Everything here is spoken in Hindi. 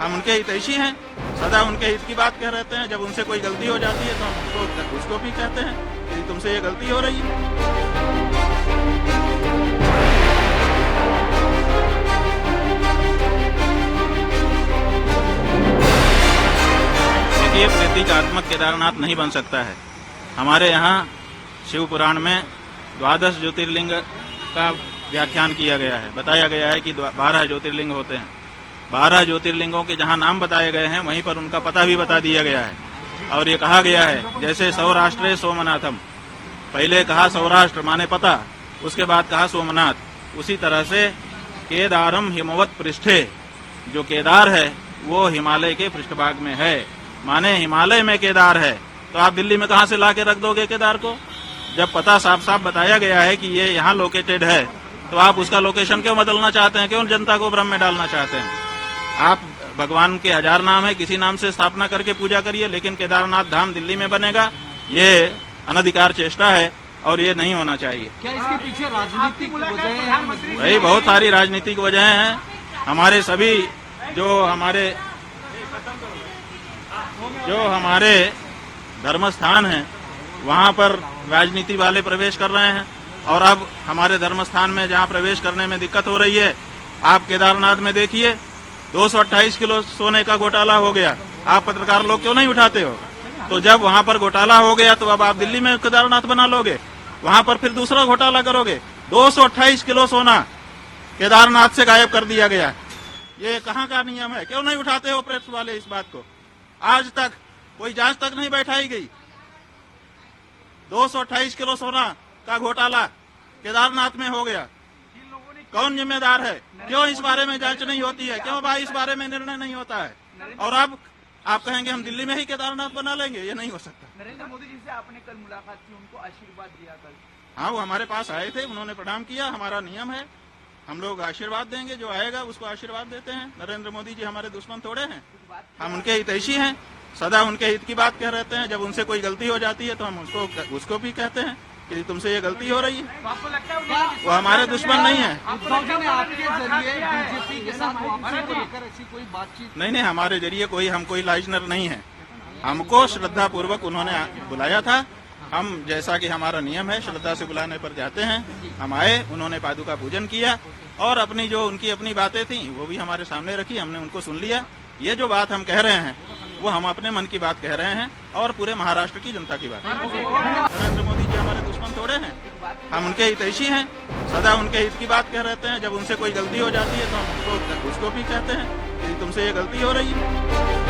हम उनके हितैषी हैं, सदा उनके हित की बात कह रहते हैं। जब उनसे कोई गलती हो जाती है तो हम उसको भी कहते हैं कि तुमसे ये गलती हो रही है। देखिए, प्रतीकात्मक केदारनाथ नहीं बन सकता है। हमारे यहाँ शिव पुराण में 12 ज्योतिर्लिंग का व्याख्यान किया गया है। बताया गया है कि 12 ज्योतिर्लिंग होते हैं। 12 ज्योतिर्लिंगों के जहाँ नाम बताए गए हैं वहीं पर उनका पता भी बता दिया गया है। और ये कहा गया है, जैसे सौराष्ट्रे सोमनाथम, पहले कहा सौराष्ट्र माने पता, उसके बाद कहा सोमनाथ। उसी तरह से केदारम हिमवत पृष्ठे, जो केदार है वो हिमालय के पृष्ठभाग में है, माने हिमालय में केदार है। तो आप दिल्ली में कहाँ से ला के रख दोगे केदार को? जब पता साफ साफ बताया गया है कि ये यहाँ लोकेटेड है, तो आप उसका लोकेशन क्यों बदलना चाहते हैं? क्यों जनता को भ्रम में डालना चाहते हैं? आप भगवान के 1000 नाम है, किसी नाम से स्थापना करके पूजा करिए, लेकिन केदारनाथ धाम दिल्ली में बनेगा, ये अनधिकार चेष्टा है और ये नहीं होना चाहिए। क्या इसके पीछे राजनीतिक वजह है? भाई, बहुत सारी राजनीतिक वजह हैं। हमारे सभी जो हमारे धर्म स्थान हैं वहाँ पर राजनीति वाले प्रवेश कर रहे हैं। और अब हमारे धर्म स्थान में जहाँ प्रवेश करने में दिक्कत हो रही है, आप केदारनाथ में देखिए 228 किलो सोने का घोटाला हो गया। आप पत्रकार लोग क्यों नहीं उठाते हो? तो जब वहाँ पर घोटाला हो गया तो अब आप दिल्ली में केदारनाथ बना लोगे, वहाँ पर फिर दूसरा घोटाला करोगे। 228 किलो सोना केदारनाथ से गायब कर दिया गया। ये कहाँ का नियम है? क्यों नहीं उठाते हो प्रेस वाले इस बात को? आज तक कोई जांच तक नहीं बैठाई गई। 228 किलो सोना का घोटाला केदारनाथ में हो गया। कौन जिम्मेदार है? क्यों इस बारे में जांच नहीं होती है? क्यों भाई इस बारे में निर्णय नहीं होता है? और अब आप कहेंगे हम दिल्ली में ही केदारनाथ बना लेंगे, ये नहीं हो सकता। नरेंद्र मोदी जी से आपने कल मुलाकात की, उनको आशीर्वाद दिया कल? हाँ, वो हमारे पास आए थे, उन्होंने प्रणाम किया। हमारा नियम है, हम लोग आशीर्वाद देंगे, जो आएगा उसको आशीर्वाद देते हैं। नरेंद्र मोदी जी हमारे दुश्मन थोड़े हैं, हम उनके हितैषी हैं, सदा उनके हित की बात कह रहते हैं। जब उनसे कोई गलती हो जाती है तो हम उसको भी कहते हैं कि तुमसे ये गलती हो रही है। आपको लगता है वो हमारे दुश्मन नहीं है। उद्धव जी ने आपके जरिए बीजेपी के साथ वापसी को लेकर ऐसी कोई बातचीत? नहीं, हमारे जरिए हम कोई लाइजनर नहीं है। हमको श्रद्धा पूर्वक उन्होंने बुलाया था। हम, जैसा कि हमारा नियम है, श्रद्धा से बुलाने पर जाते हैं। हम आए, उन्होंने पादुका पूजन किया और अपनी जो उनकी अपनी बातें थी वो भी हमारे सामने रखी, हमने उनको सुन लिया। ये जो बात हम कह रहे हैं वो हम अपने मन की बात कह रहे हैं और पूरे महाराष्ट्र की जनता की बात। नरेंद्र मोदी जी हमारे दुश्मन थोड़े हैं, हम उनके हितैषी हैं, सदा उनके हित की बात कह रहते हैं। जब उनसे कोई गलती हो जाती है तो हम उसको भी कहते हैं कि तुमसे ये गलती हो रही है।